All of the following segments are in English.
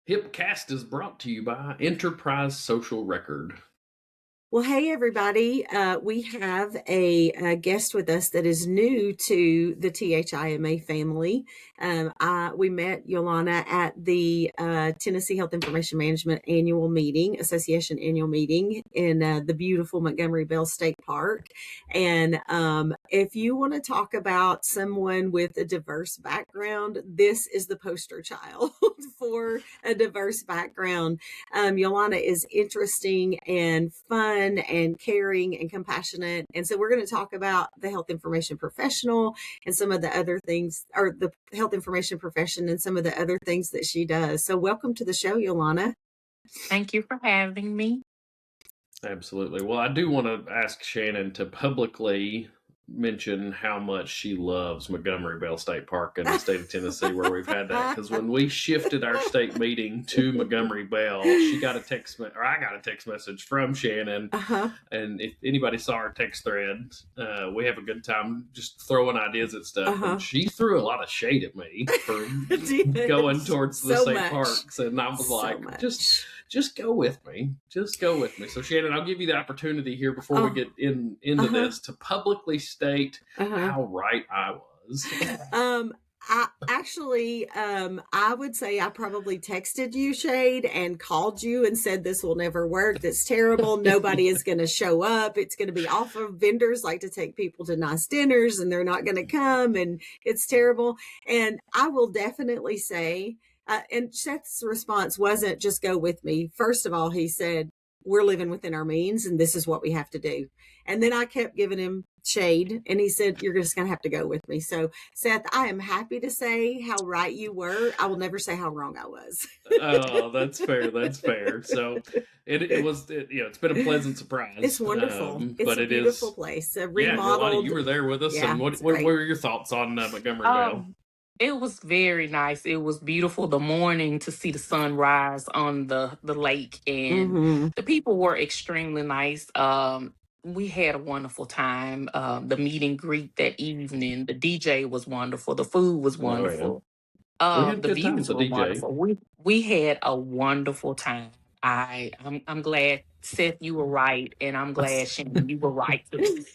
HIPcast is brought to you by Enterprise Social Record. Well, hey, everybody. We have a guest with us that is new to the THIMA family. We met Yolonna at the Tennessee Health Information Management Association annual meeting in the beautiful Montgomery Bell State Park. And if you want to talk about someone with a diverse background, this is the poster child for a diverse background. Yolonna is interesting and fun and caring and compassionate. And so we're going to talk about the health information professional and some of the other things, or the health information profession and some of the other things that she does. So welcome to the show, Yolonna. Thank you for having me. Absolutely. Well, I do want to ask Shannan to publicly mention how much she loves Montgomery Bell State Park in the state of Tennessee, where we've had that. Because when we shifted our state meeting to Montgomery Bell, I got a text message from Shannan. And if anybody saw our text thread, we have a good time just throwing ideas at stuff. And she threw a lot of shade at me for going towards the state parks. And I was like, just go with me. Just go with me. So Shannan, I'll give you the opportunity here before we get into this to publicly state how right I was. I would say I probably texted you, Shade, and called you and said this will never work. That's terrible. Nobody is going to show up. It's going to be awful. Vendors like to take people to nice dinners and they're not going to come, and it's terrible. And I will definitely say, and Seth's response wasn't just go with me. First of all, he said, we're living within our means and this is what we have to do. And then I kept giving him shade and he said, you're just going to have to go with me. So Seth, I am happy to say how right you were. I will never say how wrong I was. Oh, that's fair. That's fair. So it's been a pleasant surprise. It's wonderful. It's a beautiful place. Remodeled. Yeah, you were there with us. Yeah, and what were your thoughts on Montgomery Bell? It was very nice. It was beautiful the morning to see the sun rise on the lake, and the people were extremely nice. We had a wonderful time. The meet and greet that evening, the DJ was wonderful. The food was wonderful. The views were wonderful. We had a wonderful time. I'm glad, Seth, you were right, and I'm glad, Shannan, you were right too.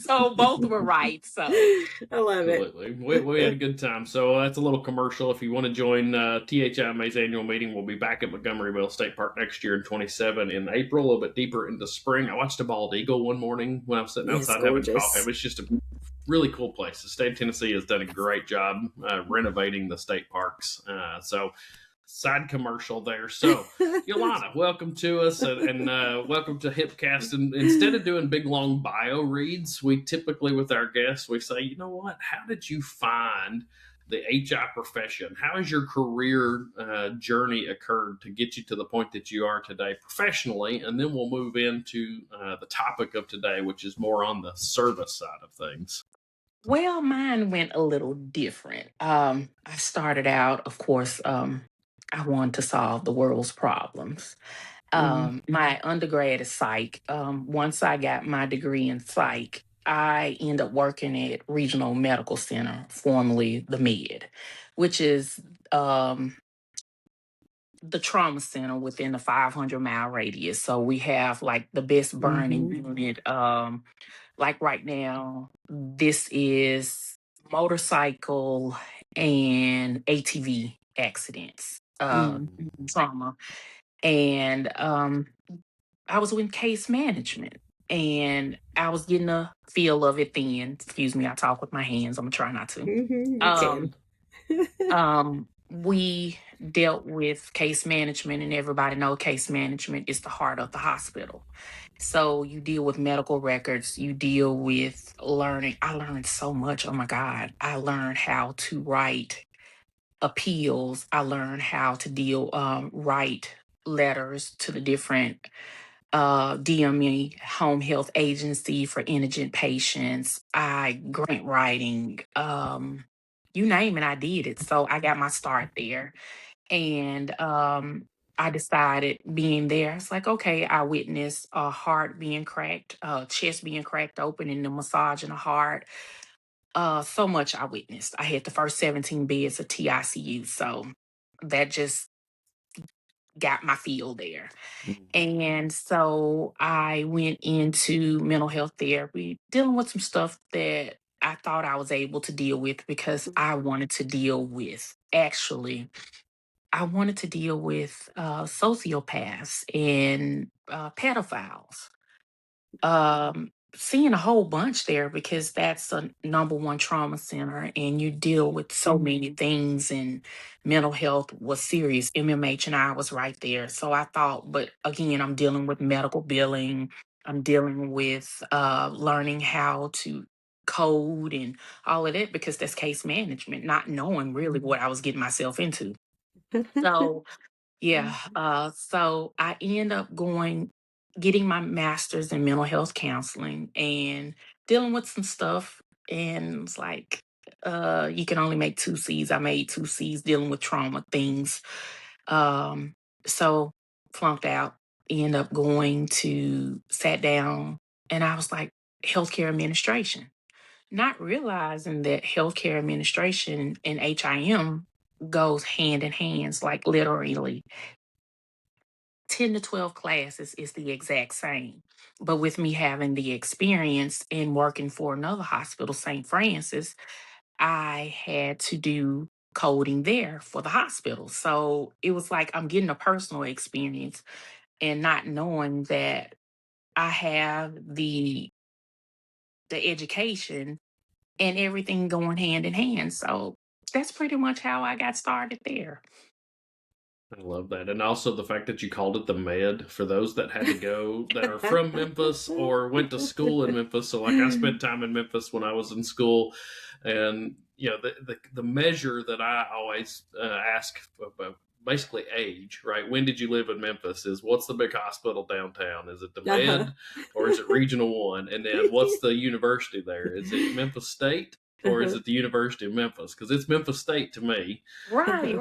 So both were right. So I love it. We had a good time. So that's a little commercial. If you want to join THIMA's annual meeting, we'll be back at Montgomery Bell State Park next year in 27 in April, a little bit deeper into spring. I watched a bald eagle one morning when I was sitting outside having coffee. It was just a really cool place. The state of Tennessee has done a great job renovating the state parks. Side commercial there. So, Yolonna, welcome to us and welcome to HIPcast. And instead of doing big, long bio reads, we typically, with our guests, we say, you know what? How did you find the HI profession? How has your career journey occurred to get you to the point that you are today professionally? And then we'll move into the topic of today, which is more on the service side of things. Well, mine went a little different. I started out, of course, I wanted to solve the world's problems. My undergrad is psych. Once I got my degree in psych, I ended up working at Regional Medical Center, formerly the Med, which is the trauma center within the 500-mile radius. So we have like the best burning unit. Like right now, this is motorcycle and ATV accidents. Trauma. And I was in case management and I was getting a feel of it then. Excuse me, I talk with my hands. I'm gonna try not to. We dealt with case management, and everybody know case management is the heart of the hospital. So you deal with medical records, you deal with learning. I learned so much. Oh my God. I learned how to write appeals. I learned how to write letters to the different DME, home health agency for indigent patients. Grant writing, you name it, I did it. So I got my start there. And I decided being there, it's like, okay, I witnessed a heart being cracked, chest being cracked open, and the massage in the heart. So much I witnessed. I had the first 17 beds of TICU. So that just got my feel there. And so I went into mental health therapy, dealing with some stuff that I thought I was able to deal with because I wanted to deal with, actually, I wanted to deal with sociopaths and pedophiles. Seeing a whole bunch there because that's a number one trauma center and you deal with so many things, and mental health was serious. MMH and I was right there. So I thought, but again, I'm dealing with medical billing. I'm dealing with learning how to code and all of that because that's case management, not knowing really what I was getting myself into. So yeah. So I end up getting my master's in mental health counseling and dealing with some stuff. And it's like, you can only make two C's. I made two C's dealing with trauma things. Um, so flunked out, end up sat down, and I was like, healthcare administration, not realizing that healthcare administration and HIM goes hand in hand, like literally 10 to 12 classes is the exact same. But with me having the experience in working for another hospital, St. Francis, I had to do coding there for the hospital. So it was like I'm getting a personal experience and not knowing that I have the education and everything going hand in hand. So that's pretty much how I got started there. I love that. And also the fact that you called it the Med for those that had to go that are from Memphis or went to school in Memphis. So, like, I spent time in Memphis when I was in school. And, the measure that I always ask about basically age, right? When did you live in Memphis? Is what's the big hospital downtown? Is it the Med or is it Regional 1? And then what's the university there? Is it Memphis State? Or is it the University of Memphis? Because it's Memphis State to me. Right.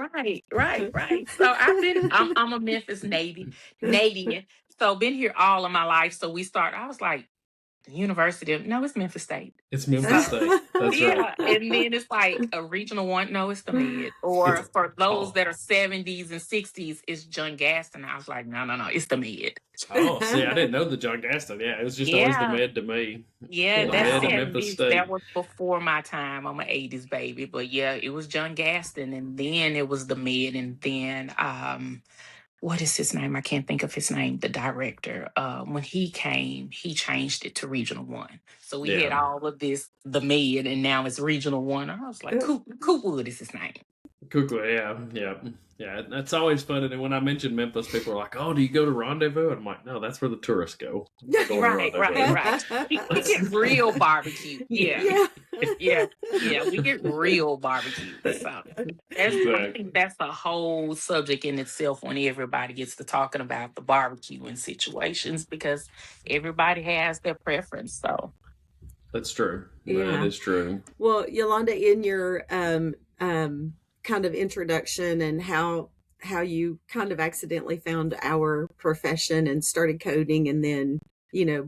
So I'm a Memphis native. So been here all of my life. So I was like, the University of, no, it's Memphis State. It's Memphis State. That's Yeah. right. And then it's like a Regional 1. No, it's the Med. Or It's for those that are 70s and 60s, it's John Gaston. I was like, no, it's the Med. See, I didn't know the John Gaston. Yeah, it was just always the Yeah. Med to me. Yeah, The that's Med of Memphis 70s. State. That was before my time. I'm an 80s baby. But yeah, it was John Gaston, and then it was the Med, and then what is his name? I can't think of his name. The director. When he came, he changed it to Regional 1. So we had all of this, the Med, and now it's Regional 1. I was like, Coopwood is his name. Cookly, yeah. That's always fun. And when I mention Memphis, people are like, "Oh, do you go to Rendezvous?" And I'm like, "No, that's where the tourists go." Right. We get real barbecue. Yeah. We get real barbecue. So I think that's a whole subject in itself when everybody gets to talking about the barbecuing situations because everybody has their preference. So that's true. That is true. Well, Yolanda, in your kind of introduction and how you kind of accidentally found our profession and started coding, and then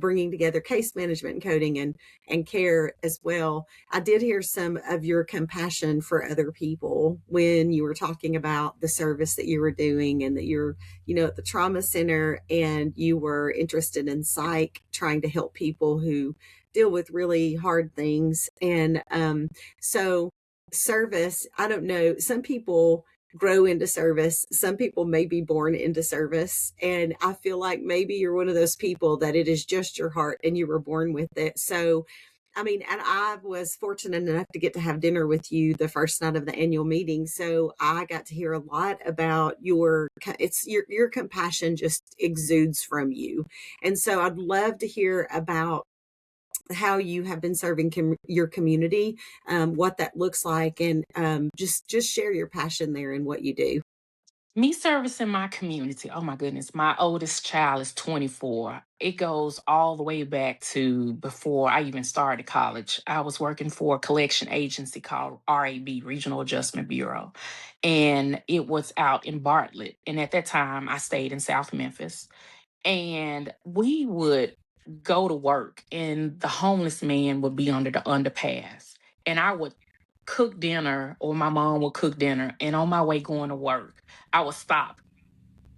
bringing together case management and coding and care as well. I did hear some of your compassion for other people when you were talking about the service that you were doing, and that you're at the trauma center and you were interested in psych, trying to help people who deal with really hard things. And so service, I don't know, some people grow into service, some people may be born into service, and I feel like maybe you're one of those people that it is just your heart and you were born with it. So I mean, and I was fortunate enough to get to have dinner with you the first night of the annual meeting. So I got to hear a lot about your compassion just exudes from you. And so I'd love to hear about how you have been serving your community, what that looks like, and just share your passion there and what you do. Me servicing my community. Oh my goodness. My oldest child is 24. It goes all the way back to before I even started college. I was working for a collection agency called RAB, Regional Adjustment Bureau. And it was out in Bartlett. And at that time, I stayed in South Memphis. And we would go to work, and the homeless man would be under the underpass. And I would cook dinner, or my mom would cook dinner. And on my way going to work, I would stop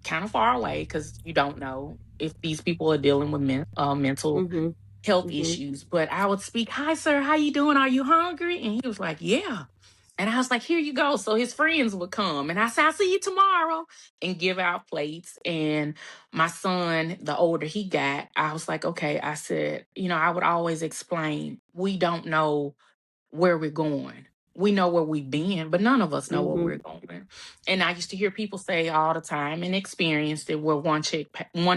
kind of far away because you don't know if these people are dealing with mental Mm-hmm. health Mm-hmm. issues. But I would speak, "Hi, sir, how you doing? Are you hungry?" And he was like, "Yeah." And I was like, "Here you go." So his friends would come, and I said, "I'll see you tomorrow," and give out plates. And my son, the older he got, I was like, "Okay." I said, I would always explain, we don't know where we're going. We know where we've been, but none of us know where Mm-hmm. we're going. And I used to hear people say all the time, and experienced it, we're one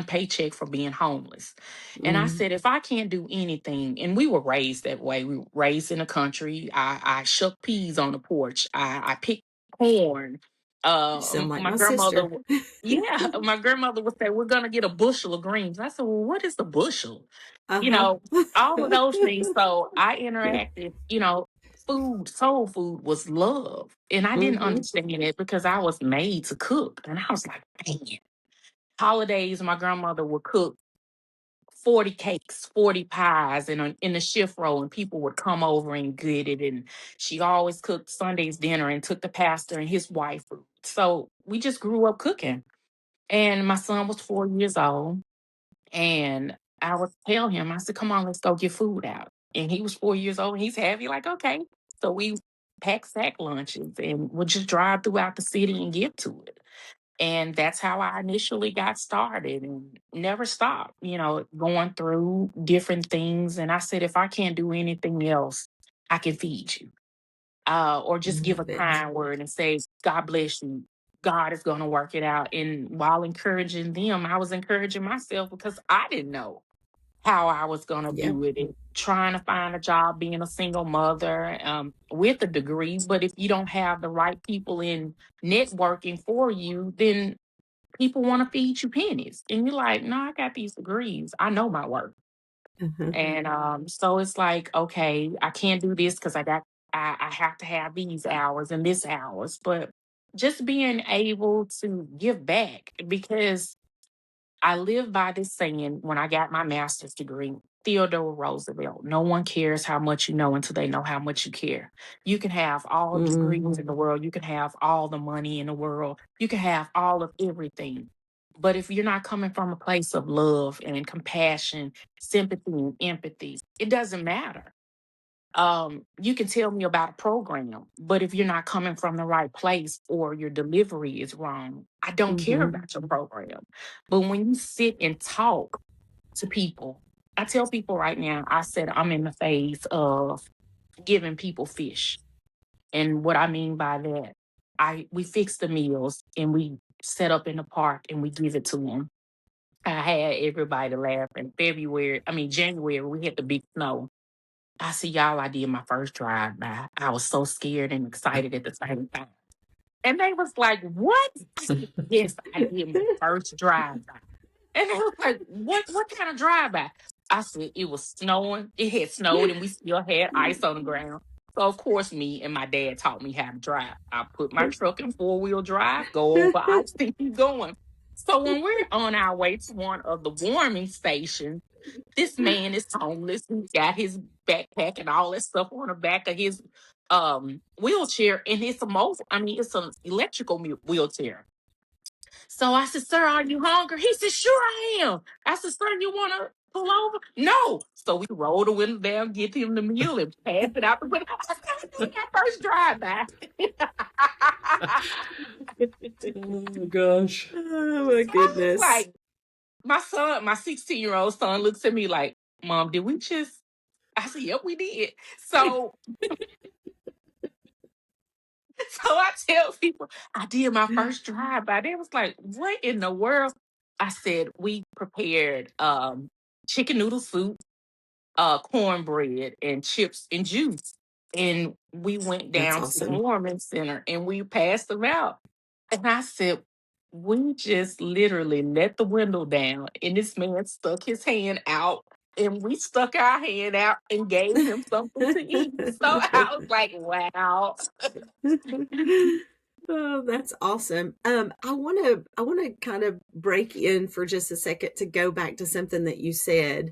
paycheck for being homeless. And I Mm-hmm. said, if I can't do anything, and we were raised that way. We were raised in the country. I shook peas on the porch. I picked corn. You sound like My my grandmother, sister. yeah, my grandmother would say, "We're gonna get a bushel of greens." I said, "Well, what is the bushel?" You Uh-huh. know, all of those things. So I interacted, food, soul food was love. And I didn't Mm-hmm. understand it because I was made to cook. And I was like, man, holidays, my grandmother would cook 40 cakes, 40 pies in the shift row, and people would come over and get it. And she always cooked Sunday's dinner and took the pastor and his wife. So we just grew up cooking. And my son was 4 years old. And I would tell him, I said, "Come on, let's go get food out." And he was 4 years old and he's happy, like, okay. So we pack sack lunches and would just drive throughout the city and get to it. And that's how I initially got started and never stopped, going through different things. And I said, if I can't do anything else, I can feed you. Or just give a Love it. kind word and say, "God bless you. God is going to work it out." And while encouraging them, I was encouraging myself because I didn't know how I was going to Yep. do it, and trying to find a job, being a single mother with a degree. But if you don't have the right people in networking for you, then people want to feed you pennies. And you're like, "No, I got these degrees. I know my work." Uh-huh. And so it's like, okay, I can't do this because I have to have these hours and this hours. But just being able to give back, because I live by this saying when I got my master's degree, Theodore Roosevelt: "No one cares how much you know until they know how much you care." You can have all the Mm-hmm. degrees in the world, you can have all the money in the world, you can have all of everything. But if you're not coming from a place of love and compassion, sympathy and empathy, it doesn't matter. You can tell me about a program, but if you're not coming from the right place or your delivery is wrong, I don't care Mm-hmm. about your program. But when you sit and talk to people, I tell people right now, I said I'm in the phase of giving people fish. And what I mean by that, we fix the meals and we set up in the park and we give it to them. I had everybody laugh in January, we had the big snow. I see y'all, I did my first drive by. I was so scared and excited at the same time. And they was like, "What?" I said, "Yes, I did my first drive by." And they was like, what kind of drive by?" I said, "It was snowing. It had snowed and we still had ice on the ground." So of course me and my dad taught me how to drive. I put my truck in 4-wheel drive, go over ice and keep going. So when we're on our way to one of the warming stations, this man is homeless. He's got his backpack and all that stuff on the back of his wheelchair, and it's an electrical wheelchair. So I said, "Sir, are you hungry?" He said, "Sure I am." I said, "Sir, you want to pull over?" "No." So we roll the window down, get him the meal, and pass it out the window. I said, "I doing my first drive by." Oh gosh. Oh my So I was goodness. like, my 16-year-old son looks at me like, "Mom, did we just?" I said, "Yep, we did." So I tell people I did my first drive by. They was like, "What in the world?" I said, "We prepared chicken noodle soup, cornbread, and chips and juice." And we went That's down to the awesome. warming center and we passed them out. And I said, We just literally let the window down, and this man stuck his hand out, and we stuck our hand out and gave him something to eat. So I was like, wow. Oh, that's awesome. I want to kind of break in for just a second to go back to something that you said.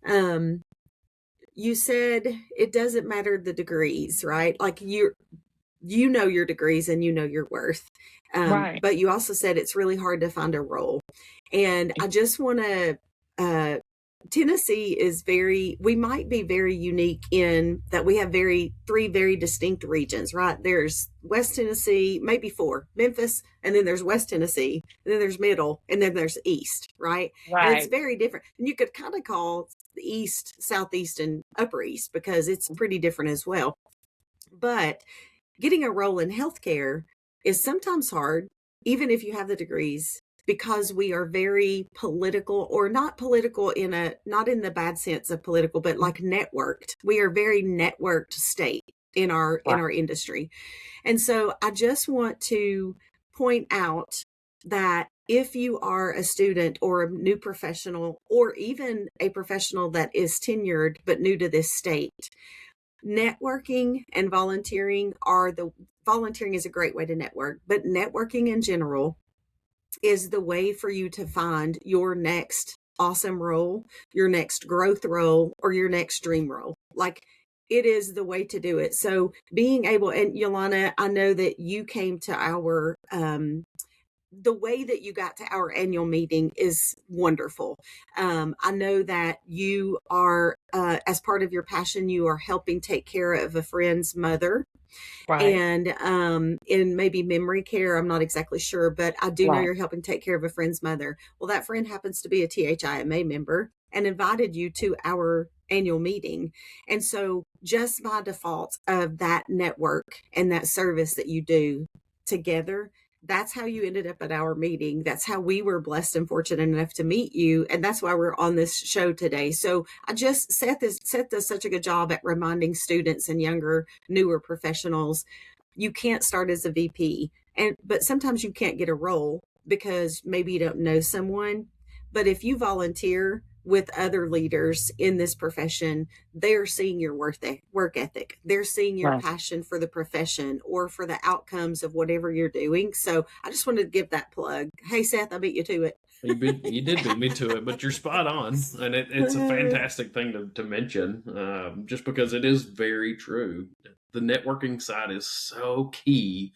Um, you said it doesn't matter the degrees, right? Like you know your degrees and you know your worth. Right. But you also said it's really hard to find a role. And I just want to, Tennessee is we might be very unique in that we have three very distinct regions, right? There's West Tennessee, maybe four, Memphis, and then there's West Tennessee, and then there's Middle, and then there's East, right? And it's Right. very different. And you could kind of call the East, Southeast, and Upper East because it's pretty different as well. But getting a role in healthcare is sometimes hard, even if you have the degrees, because we are very political, or not political not in the bad sense of political, but like networked. We are very networked state in Right. our industry. And so I just want to point out that if you are a student or a new professional, or even a professional that is tenured but new to this state, networking and volunteering is a great way to network, but networking in general is the way for you to find your next awesome role, your next growth role, or your next dream role. Like, it is the way to do it. So being able, and Yolonna, I know that you came to the way that you got to our annual meeting is wonderful. I know that you are, as part of your passion, you are helping take care of a friend's mother, Right. and in maybe memory care. I'm not exactly sure, but I do know Right. you're helping take care of a friend's mother. Well, that friend happens to be a THIMA member and invited you to our annual meeting. And so just by default of that network and that service that you do together, that's how you ended up at our meeting. That's how we were blessed and fortunate enough to meet you. And that's why we're on this show today. So Seth does such a good job at reminding students and younger, newer professionals, you can't start as a VP. But sometimes you can't get a role because maybe you don't know someone. But if you volunteer with other leaders in this profession, they're seeing your work ethic. They're seeing your Right. passion for the profession or for the outcomes of whatever you're doing. So I just wanted to give that plug. Hey, Seth, I beat you to it. You did beat me to it, but you're spot on, and it's a fantastic thing to mention, just because it is very true. The networking side is so key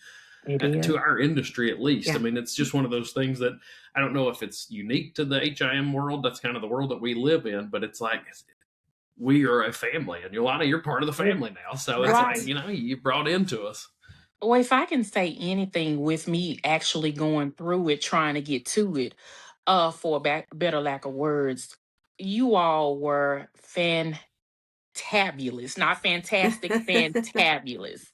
It is. to our industry, at least. Yeah. I mean, it's just one of those things that I don't know if it's unique to the HIM world. That's kind of the world that we live in, but it's like we are a family, and Yolonna, you're part of the family now. So it's Right. like, you brought into us. Well, if I can say anything with me actually going through it, trying to get to it, for better lack of words, you all were fantabulous, not fantastic, fantabulous.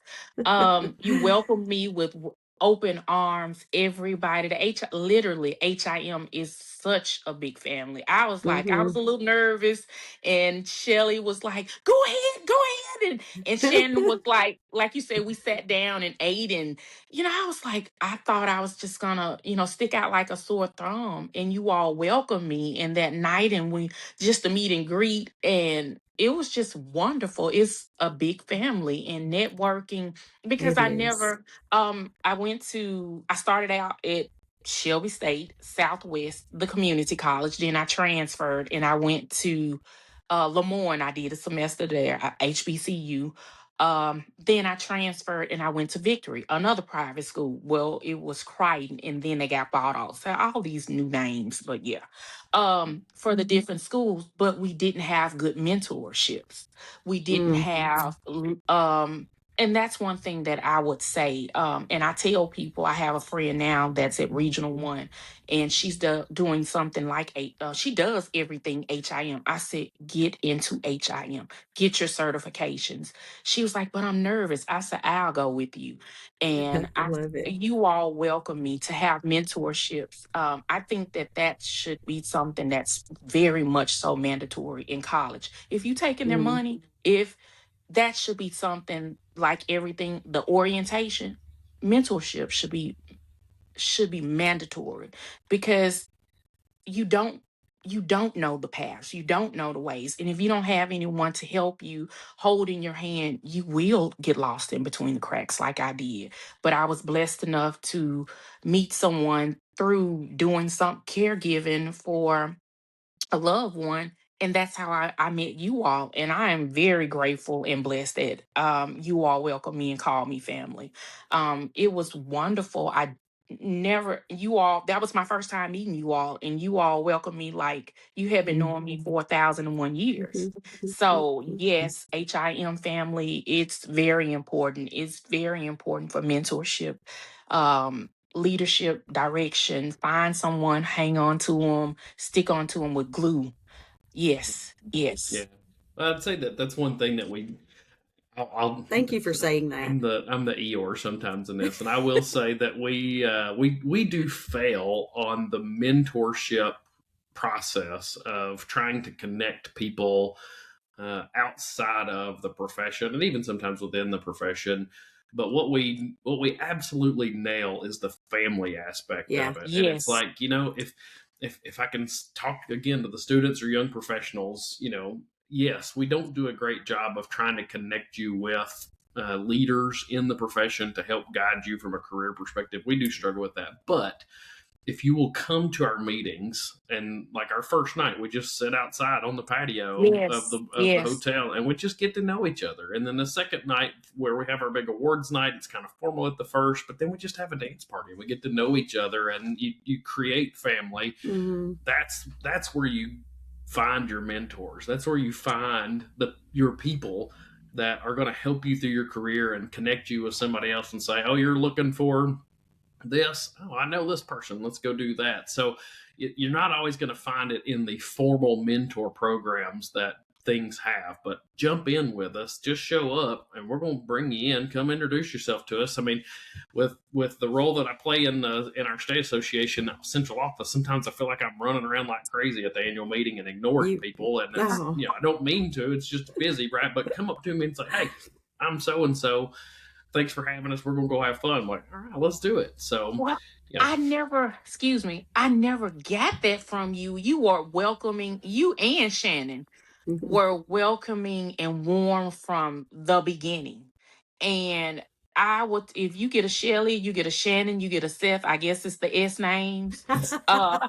You welcomed me with open arms. Everybody, literally HIM is such a big family. I was Mhm. a little nervous, and Shelly was like, "Go ahead, go ahead," and Shannon was like you said, we sat down and ate, and I was like, I thought I was just gonna, stick out like a sore thumb, and you all welcomed me, and that night, and we just a meet and greet, and it was just wonderful. It's a big family and networking, because It is. I started out at Shelby State Southwest, the community college. Then I transferred and I went to Lemoyne. I did a semester there at HBCU. Then I transferred and I went to Victory, another private school. Well, it was Crichton, and then they got bought off. So all these new names, but yeah, for the different schools. But we didn't have good mentorships. We didn't Mm. have, and that's one thing that I would say. And I tell people, I have a friend now that's at Regional One, and she's doing something like she does everything HIM. I said, get into HIM, get your certifications. She was like, but I'm nervous. I said, I'll go with you. And Love it. you all welcome me to have mentorships. I think that should be something that's very much so mandatory in college. If you taking their Mm. money, if that should be something like everything, the orientation, mentorship should be mandatory, because you don't know the past, you don't know the ways, and if you don't have anyone to help you, holding your hand, you will get lost in between the cracks like I did. But I was blessed enough to meet someone through doing some caregiving for a loved one, and that's how I met you all, and I am very grateful and blessed that you all welcome me and call me family. It was wonderful. I never you all That was my first time meeting you all, and you all welcomed me like you had been knowing me for 1,001 years. So yes, HIM family, it's very important. It's very important for mentorship, leadership, direction. Find someone, hang on to them, stick onto them with glue. Yes, Yeah, yes. I'd say that that's one thing that I'll Thank you for saying that. I'm the Eeyore sometimes in this, and I will say that we do fail on the mentorship process of trying to connect people outside of the profession, and even sometimes within the profession. But what we absolutely nail is the family aspect Yeah. of it, and it's Yes. like, if I can talk again to the students or young professionals, yes, we don't do a great job of trying to connect you with leaders in the profession to help guide you from a career perspective. We do struggle with that. But if you will come to our meetings, and like our first night, we just sit outside on the patio of Yes. the Yes. hotel, and we just get to know each other. And then the second night, where we have our big awards night, it's kind of formal at the first, but then we just have a dance party. We get to know each other, and you create family. Mm-hmm. That's where you find your mentors. That's where you find your people that are going to help you through your career and connect you with somebody else and say, oh, you're looking for this. Oh, I know this person. Let's go do that. So you're not always going to find it in the formal mentor programs that things have, but jump in with us. Just show up, and we're going to bring you in. Come introduce yourself to us. I mean, with the role that I play in our state association central office, sometimes I feel like I'm running around like crazy at the annual meeting and ignoring people. And it's, I don't mean to. It's just busy, right? But come up to me and say, hey, I'm so and so. Thanks for having us. We're going to go have fun. I'm like, all right, let's do it. So, Well, I never got that from you. You are welcoming, you and Shannon were welcoming and warm from the beginning. And if you get a Shelly, you get a Shannon, you get a Seth, I guess it's the S names. I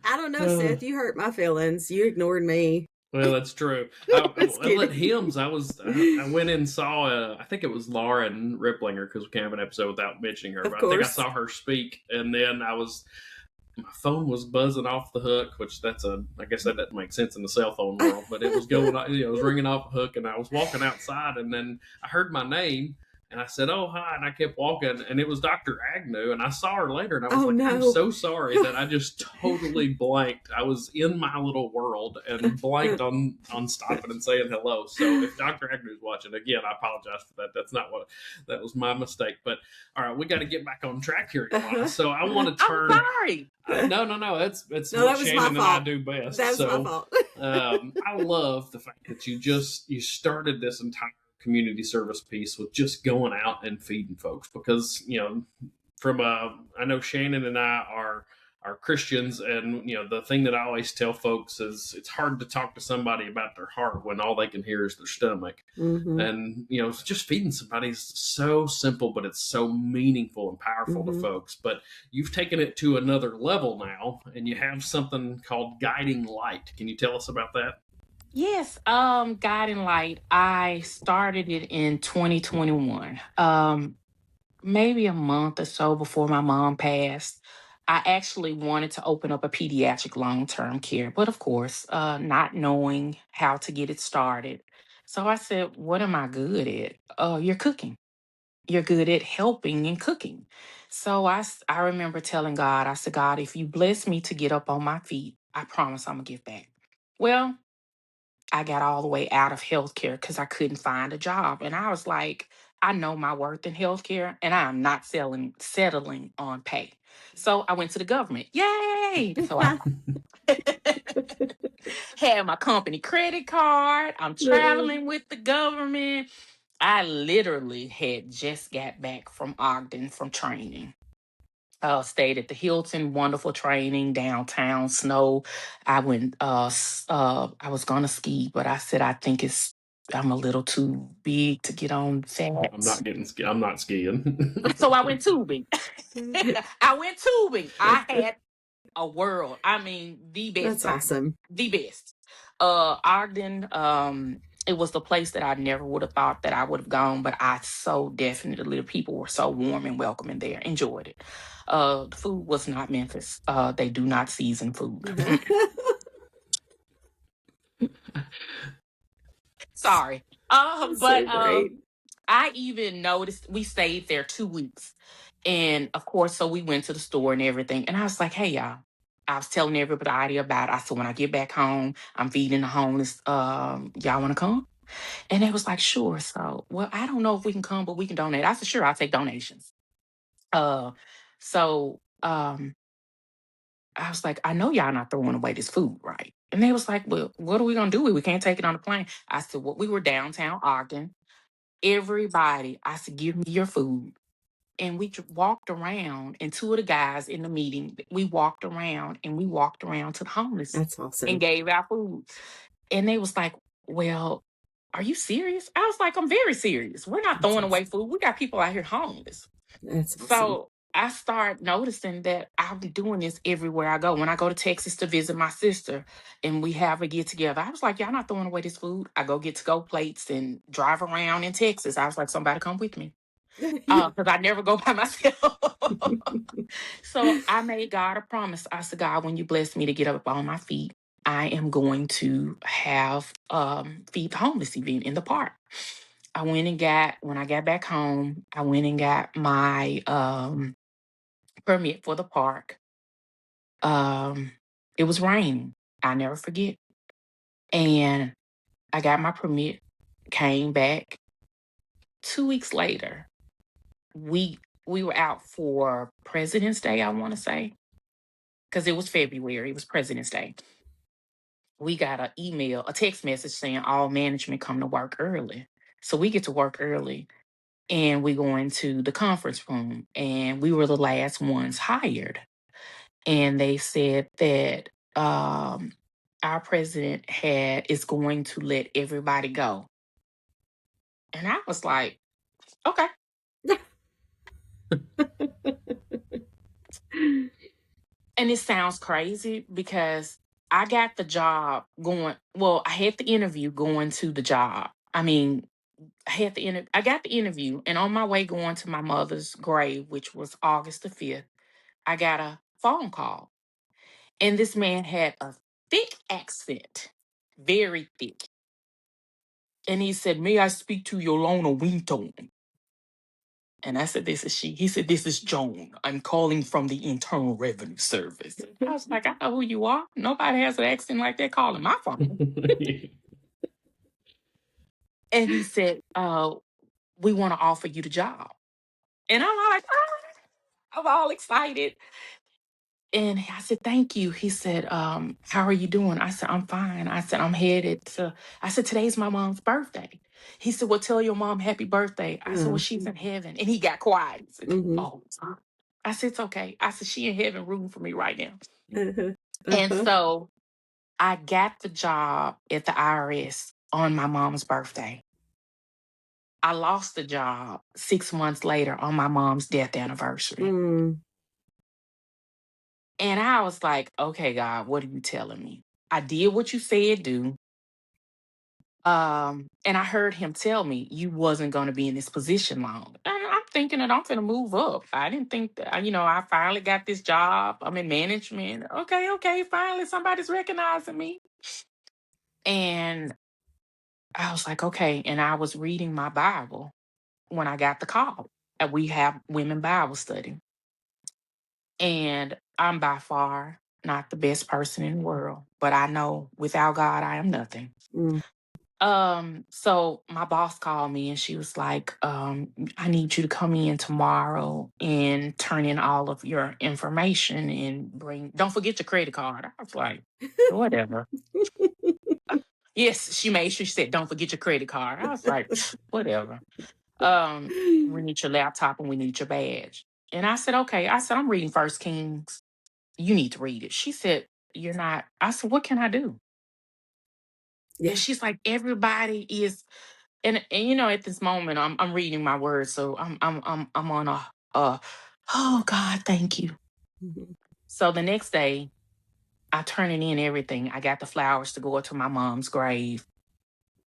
don't know, Seth. You hurt my feelings. You ignored me. Well, that's true. I let hymns. I went and saw. I think it was Lauren Ripplinger, because we can't have an episode without mentioning her. Of but course. I think I saw her speak, and then my phone was buzzing off the hook, which I guess that doesn't make sense in the cell phone world, but it was going. It was ringing off the hook, and I was walking outside, and then I heard my name. And I said, oh, hi. And I kept walking, and it was Dr. Agnew. And I saw her later, and I was no. I'm so sorry that I just totally blanked. I was in my little world and blanked on stopping and saying hello. So if Dr. Agnew's watching, again, I apologize for that. That was my mistake. But all right, we got to get back on track here, Yolonna. So I want to turn. I'm sorry. No. That's what Shannon and I do best. That's my fault. I love the fact that you started this entire community service piece with just going out and feeding folks, because I know Shannon and I are Christians, and the thing that I always tell folks is it's hard to talk to somebody about their heart when all they can hear is their stomach. Mm-hmm. And just feeding somebody is so simple, but it's so meaningful and powerful to folks. But you've taken it to another level now, and you have something called Guiding Light. Can you tell us about that? Yes, Guiding Light. I started it in 2021. Maybe a month or so before my mom passed. I actually wanted to open up a pediatric long-term care, but of course, not knowing how to get it started. So I said, what am I good at? You're cooking. You're good at helping and cooking. So I remember telling God, I said, God, if you bless me to get up on my feet, I promise I'm going to give back. Well, I got all the way out of healthcare because I couldn't find a job. And I was like, I know my worth in healthcare, and I'm not settling on pay. So I went to the government. Yay! So I had my company credit card. I'm traveling with the government. I literally had just got back from Ogden from training. Stayed at the Hilton, wonderful training downtown. Snow. I went. I was gonna ski, but I said I think I'm a little too big to get on that. I'm not skiing. So I went tubing. I went tubing. I had a world. I mean, the best That's time. awesome. The best. Ogden, it was the place that I never would have thought that I would have gone, but I so definitely, the people were so warm and welcoming there. Enjoyed it. The food was not Memphis. They do not season food. Sorry. But great. I even noticed we stayed there 2 weeks. And of course, so we went to the store and everything. And I was like, hey, y'all. I was telling everybody about it. I said, when I get back home, I'm feeding the homeless. Y'all want to come? And they was like, sure. So, well, I don't know if we can come, but we can donate. I said, sure, I'll take donations. So I was like, I know y'all not throwing away this food, right? And they was like, well, what are we going to do? We can't take it on the plane. I said, well, we were downtown Ogden. Everybody, I said, give me your food. And we walked around, and two of the guys in the meeting, we walked around to the homeless. That's awesome. And gave out food. And they was like, well, are you serious? I was like, I'm very serious. We're not throwing away food. We got people out here homeless. That's awesome. So I started noticing that I'll be doing this everywhere I go. When I go to Texas to visit my sister and we have a get together, I was like, y'all not throwing away this food. I go get to-go plates and drive around in Texas. I was like, somebody come with me. Because I never go by myself. So I made God a promise. I said, God, when you bless me to get up on my feet, I am going to have feed the homeless event in the park. When I got back home, I went and got my permit for the park. It was raining. I never forget. And I got my permit, came back. 2 weeks later, we were out for President's Day, I want to say, because it was February. It was President's Day. We got a text message saying all management come to work early. So we get to work early and we go into the conference room, and we were the last ones hired. And they said that our president is going to let everybody go. And I was like, okay. And it sounds crazy because I got the job I had the interview going to the job. I mean, I got the interview, and on my way going to my mother's grave, which was August the 5th, I got a phone call. And this man had a thick accent, very thick. And he said, may I speak to Yolonna Winton? And I said, this is she. He said, this is Joan. I'm calling from the Internal Revenue Service. I was like, I know who you are. Nobody has an accent like that calling my phone. And he said, we want to offer you the job. And I'm like, I'm all excited. And I said, thank you. He said, how are you doing? I said, I'm fine. I said, I said, today's my mom's birthday. He said, well, tell your mom happy birthday. I said, well, she's in heaven. And he got quiet. He said, oh, I said, it's okay. I said, she in heaven rooting for me right now. And so I got the job at the IRS on my mom's birthday. I lost the job 6 months later on my mom's death anniversary. And I was like, okay, God, what are you telling me? I did what you said do. And I heard him tell me you wasn't going to be in this position long. And I'm thinking that I'm going to move up. I didn't think that, I finally got this job. I'm in management. Okay, finally somebody's recognizing me. And I was like, okay. And I was reading my Bible when I got the call. And we have women Bible study. And I'm by far not the best person in the world, but I know without God, I am nothing. So my boss called me and she was like, I need you to come in tomorrow and turn in all of your information and don't forget your credit card. I was like, whatever. Yes, she made sure she said, "Don't forget your credit card." I was like, whatever. We need your laptop and we need your badge. And I said, okay. I said, I'm reading First Kings. You need to read it. She said, you're not. I said, what can I do? Yeah. And she's like, everybody is, and at this moment, I'm reading my words, so I'm on a oh God, thank you. Mhm. So the next day, I turn it in everything. I got the flowers to go to my mom's grave.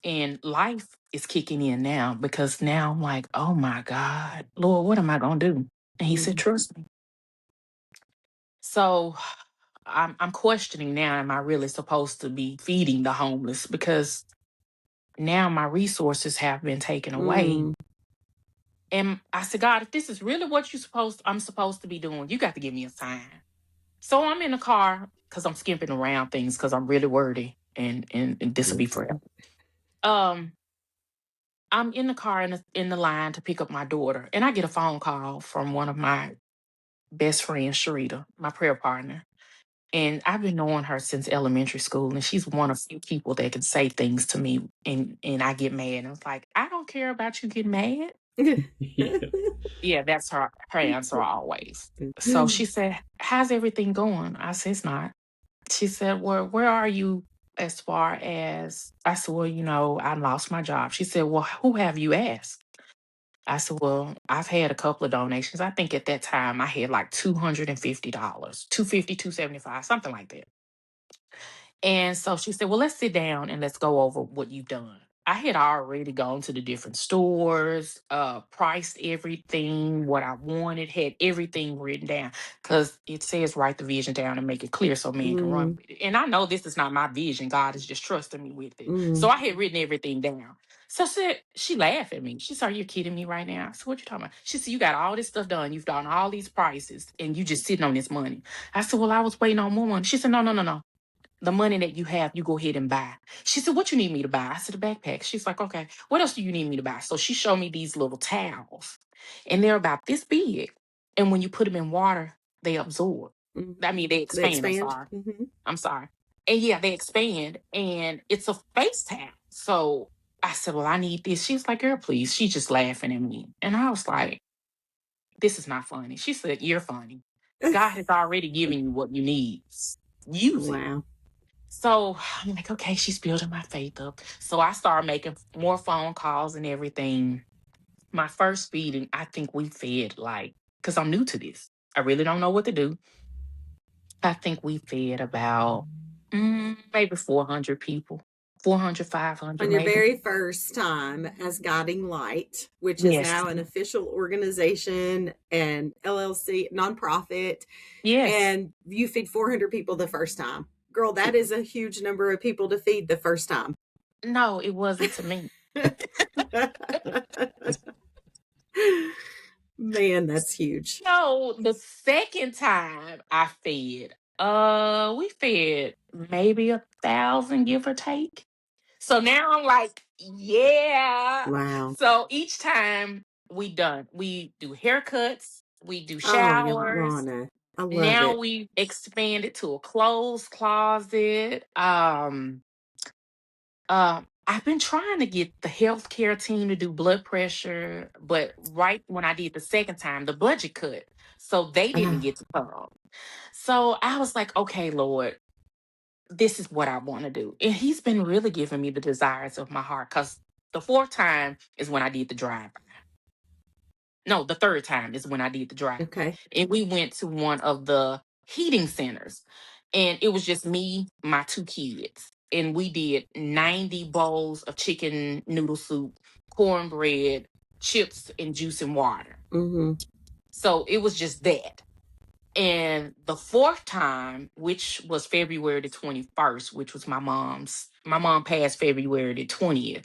And life is kicking in now because now I'm like, oh my God, Lord, what am I gonna do? And he said, Mhm. trust me. So I'm questioning now, am I really supposed to be feeding the homeless? Because now my resources have been taken away. Mm. And I said, God, if this is really what I'm supposed to be doing, you got to give me a sign. So I'm in the car because I'm skimping around things because I'm really wordy and this will be forever. Um, I'm in the car in the line to pick up my daughter, and I get a phone call from one of my best friends, Sharita, my prayer partner. And I've been knowing her since elementary school, and she's one of few people that can say things to me, and I get mad. And it's like, I don't care about you getting mad. Yeah. Yeah, that's her answer always. So she said, "How's everything going?" I said, "It's not." She said, "Well, where are you as far as?" I said, "Well, I lost my job." She said, "Well, who have you asked?" I said, "Well, I've had a couple of donations. I think at that time I had like $250, 250, 275, something like that." And so she said, "Well, let's sit down and let's go over what you've done." I had already gone to the different stores, priced everything, what I wanted, had everything written down because it says write the vision down and make it clear so man can run Mm. with it. And I know this is not my vision. God is just trusting me with it. So Mm. I had written everything down. So she laughed at me. She said, "Are you kidding me right now?" I said, "What you talking about?" She said, "You got all this stuff done. You've done all these prices and you just sitting on this money." I said, "Well, I was waiting on more money." She said, "No, no, no, no. The money that you have, you go ahead and buy." She said, "What you need me to buy?" I said, "A backpack." She's like, "Okay, what else do you need me to buy?" So she showed me these little towels, and they're about this big. And when you put them in water, they absorb. Mm. I mean, they They expand. I'm expand. sorry. Mm-hmm. I'm sorry. And yeah, they expand, and it's a face towel. So I said, "Well, I need this." She's like, "Girl, please." She's just laughing at me. And I was like, this is not funny. She said, "You're funny. God has already given you what you need. Use it." Wow. So I'm like, okay, she's building my faith up. So I started making more phone calls and everything. My first feeding, I think we fed because I'm new to this. I really don't know what to do. I think we fed about maybe 400 people, 400, 500 On your maybe. very first time as Guiding Light, which is Yes. now an official organization and LLC nonprofit, Yes. and you feed 400 people the first time. Girl, that is a huge number of people to feed the first time. No, it wasn't to me. Man, that's huge. No, the second time I fed, we fed maybe 1,000, give or take. So now I'm like, yeah. Wow. So each time we do haircuts, we do Oh, showers. Yolonna, I love Now it. we expanded to a clothes closet. I've been trying to get the healthcare team to do blood pressure, but right when I did the second time, the budget cut. So they didn't Ah, get to come. So I was like, okay, Lord, this is what I want to do. And he's been really giving me the desires of my heart because the fourth time is when I did the drive. No, the third time is when I did the drive. okay. And we went to one of the heating centers. And it was just me, my two kids. And we did 90 bowls of chicken noodle soup, cornbread, chips, and juice and water. Mm-hmm. So it was just that. And the fourth time, which was February the 21st, which was my mom passed February the 20th.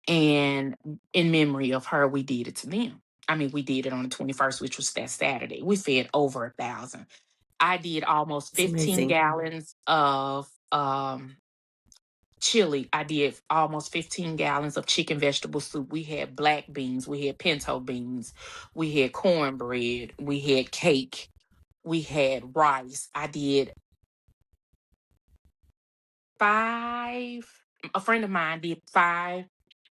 And in memory of her, we did it to them. I mean, we did it on the 21st, which was that Saturday. We fed over 1,000. I did almost It's 15 amazing. gallons of chili. I did almost 15 gallons of chicken vegetable soup. We had black beans. We had pinto beans. We had cornbread. We had cake. We had rice. I did a friend of mine did 5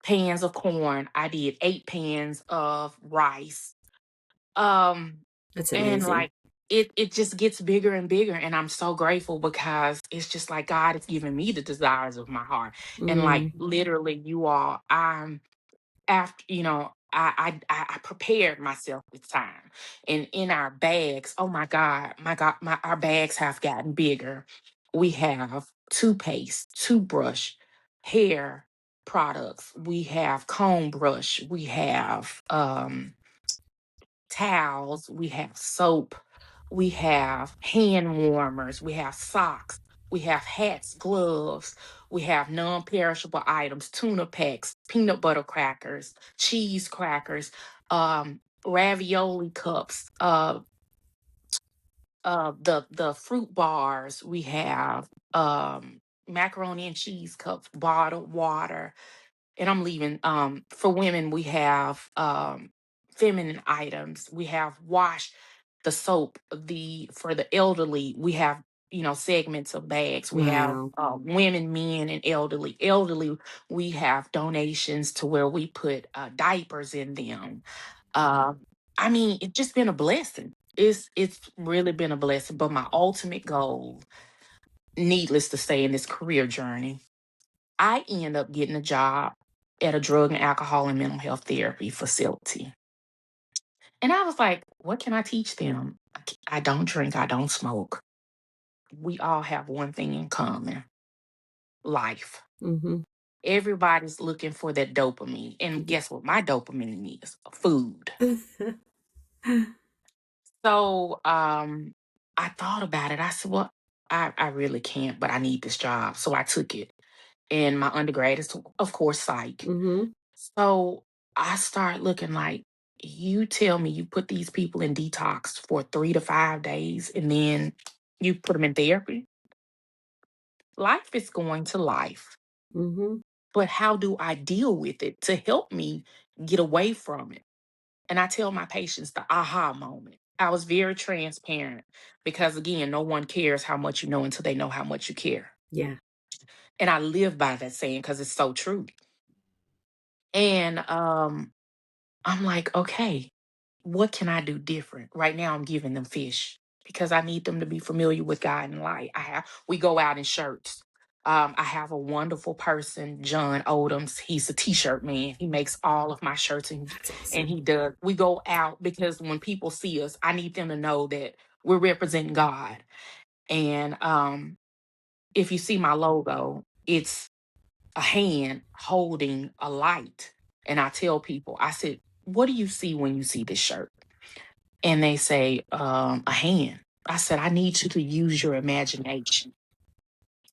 pans of corn. I did 8 pans of rice. That's And amazing. like it just gets bigger and bigger. And I'm so grateful because it's just like God is giving me the desires of my heart. And like Mm. literally, you all, I'm after, I prepared myself this time. And in our bags, oh my God, our bags have gotten bigger. We have toothpaste, toothbrush, hair products. We have comb brush. We have towels. We have soap. We have hand warmers. We have socks. We have hats, gloves. We have non perishable items, tuna packs, peanut butter crackers, cheese crackers, ravioli cups, the fruit bars. We have macaroni and cheese cups, bottled water, and I'm leaving. For women, we have feminine items. We have wash, the soap. The For the elderly, we have segments of bags. We have Wow. women, men, and elderly. Elderly, we have donations to where we put diapers in them. Uh, I mean, it's just been a blessing. It's really been a blessing. But my ultimate goal, needless to say, in this career journey, I end up getting a job at a drug and alcohol and mental health therapy facility. And I was like, what can I teach them? I don't drink, I don't smoke. We all have one thing in common: life. Mm-hmm. Everybody's looking for that dopamine. And guess what? My dopamine is food. So I thought about it. I said, well, I really can't, but I need this job. So I took it. And my undergrad is, of course, psych. Mm-hmm. So I start looking like, you tell me you put these people in detox for 3 to 5 days and then you put them in therapy. Life is going to life. Mm-hmm. But how do I deal with it to help me get away from it? And I tell my patients the aha moment. I was very transparent because, again, no one cares how much you know until they know how much you care. Yeah. And I live by that saying because it's so true. And I'm like, okay, what can I do different? Right now, I'm giving them fish because I need them to be familiar with God and light. We go out in shirts. I have a wonderful person, John Odoms. He's a t-shirt man. He makes all of my shirts, That's and awesome. he does. We go out because when people see us, I need them to know that we're representing God. And if you see my logo, it's a hand holding a light. And I tell people, I said, what do you see when you see this shirt? And they say, a hand. I said, I need you to use your imagination.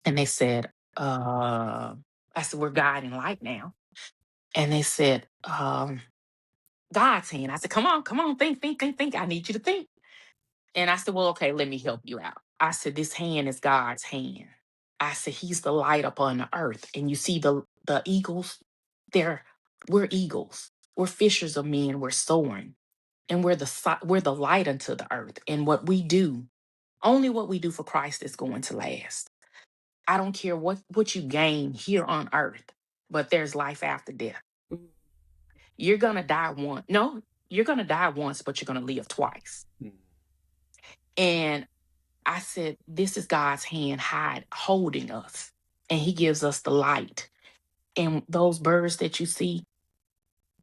And they said, I said, we're guiding light now. And they said, God's hand. I said, come on, think, think, think, think. I need you to think. And I said, well, okay, let me help you out. I said, this hand is God's hand. I said, he's the light upon the earth. And you see the eagles, we're eagles. We're fishers of men. We're soaring. And we're the light unto the earth. And what we do, only what we do for Christ is going to last. I don't care what you gain here on earth, but there's life after death. Mm. You're gonna die once. No, you're gonna die once, but you're gonna live twice. And I said, this is God's hand holding us, and He gives us the light. And those birds that you see,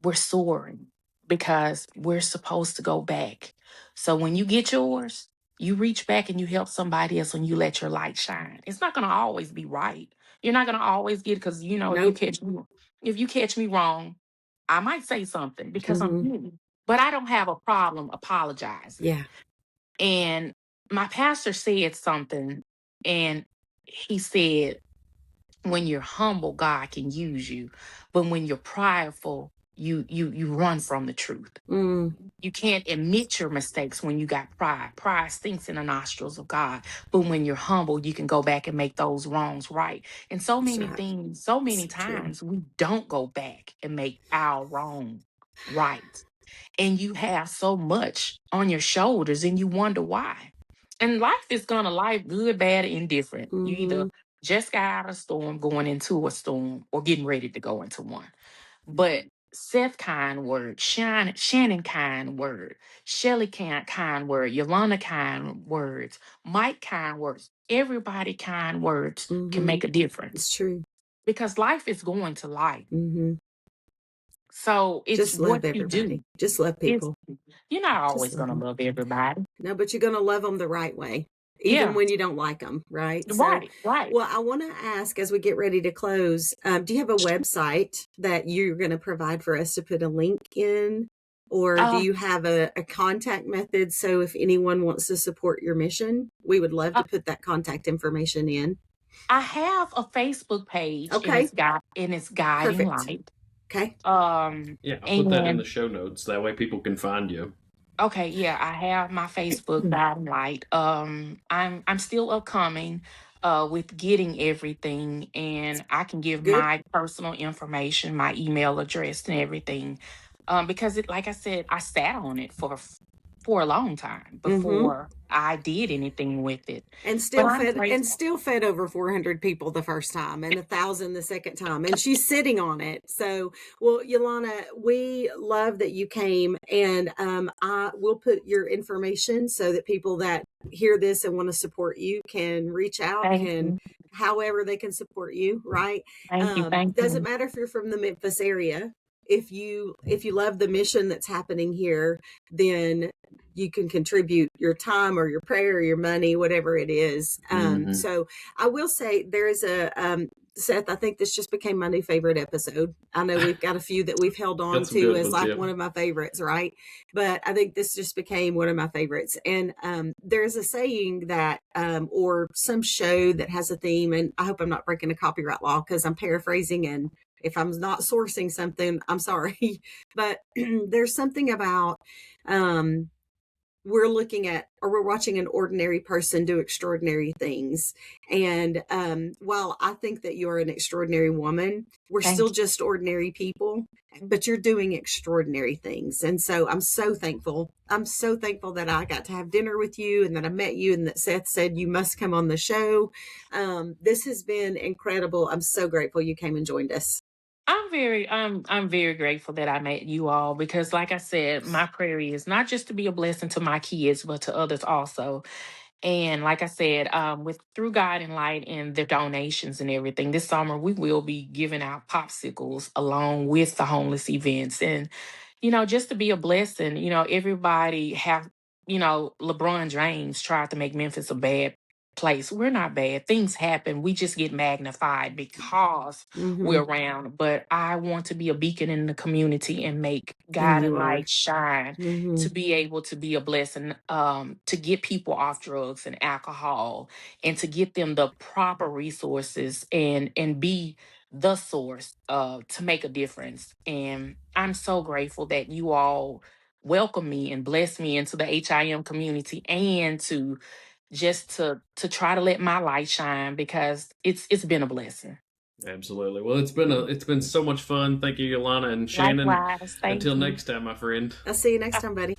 we're soaring because we're supposed to go back. So when you get yours, you reach back and you help somebody else and you let your light shine. It's not going to always be right. You're not going to always get it because, Nope. if you catch me wrong, I might say something because I'm Mm-hmm. human. But I don't have a problem apologizing. Yeah. And my pastor said something, and he said, when you're humble, God can use you. But when you're prideful, you run from the truth. Mm. You can't admit your mistakes when you got pride. Pride stinks in the nostrils of God. But when you're humble, you can go back and make those wrongs right. And so That's many right. things, so many So true. times we don't go back and make our wrong right. And you have so much on your shoulders and you wonder why. And life is gonna life good, bad, and indifferent. You Mm-hmm. either just got out of a storm, going into a storm, or getting ready to go into one. But Seth kind word, Shannan kind word, Shelly kind word, Yolonna kind words, Mike kind words, everybody kind words can make a difference. It's true. Because life is going to life. Mm-hmm. So it's Just love what you everybody. do. Just love people. You're not always love going to 'em. love everybody. No, but you're going to love them the right way, even when you don't like them, right? Right, right. Well, I want to ask as we get ready to close, do you have a website that you're going to provide for us to put a link in? Or do you have a contact method? So if anyone wants to support your mission, we would love to put that contact information in. I have a Facebook page, Okay. and it's Guiding Perfect. Light. Okay. Yeah, I'll put that in the show notes. That way people can find you. Okay, yeah, I have my Facebook Guiding Light. I'm still upcoming with getting everything, and I can give Good. my personal information, my email address, and everything. Because like I said, I sat on it for a long time before I did anything with it. And still fed over 400 people the first time and 1,000 the second time. And she's sitting on it. So, well, Yolonna, we love that you came, and I will put your information so that people that hear this and want to support you can reach out, however they can support you, right? Thank doesn't you. matter if you're from the Memphis area. If you love the mission that's happening here, then you can contribute your time or your prayer or your money, whatever it is. So I will say there is Seth, I think this just became my new favorite episode. I know we've got a few that we've held on to as like one of my favorites, right? But I think this just became one of my favorites. And there's a saying that, or some show that has a theme, and I hope I'm not breaking a copyright law because I'm paraphrasing, and if I'm not sourcing something, I'm sorry. But there's something about we're watching an ordinary person do extraordinary things. And while I think that you're an extraordinary woman, we're still just ordinary people, but you're doing extraordinary things. And so I'm so thankful. I'm so thankful that I got to have dinner with you, and that I met you, and that Seth said you must come on the show. This has been incredible. I'm so grateful you came and joined us. I'm very grateful that I met you all, because like I said, my prayer is not just to be a blessing to my kids, but to others also. And like I said, with through Guiding Light and the donations and everything, this summer we will be giving out popsicles along with the homeless events. And just to be a blessing. Everybody have, LeBron James tried to make Memphis a bad place. We're not bad. Things happen. We just get magnified because we're around. But I want to be a beacon in the community and make Guiding Light shine, to be able to be a blessing, to get people off drugs and alcohol, and to get them the proper resources, and be the source to make a difference. And I'm so grateful that you all welcome me and bless me into the HIM community, and to try to let my light shine, because it's been a blessing. Absolutely. Well, it's been so much fun. Thank you, Yolonna and Shannan. Likewise. Until next time, my friend. I'll see you next time, buddy.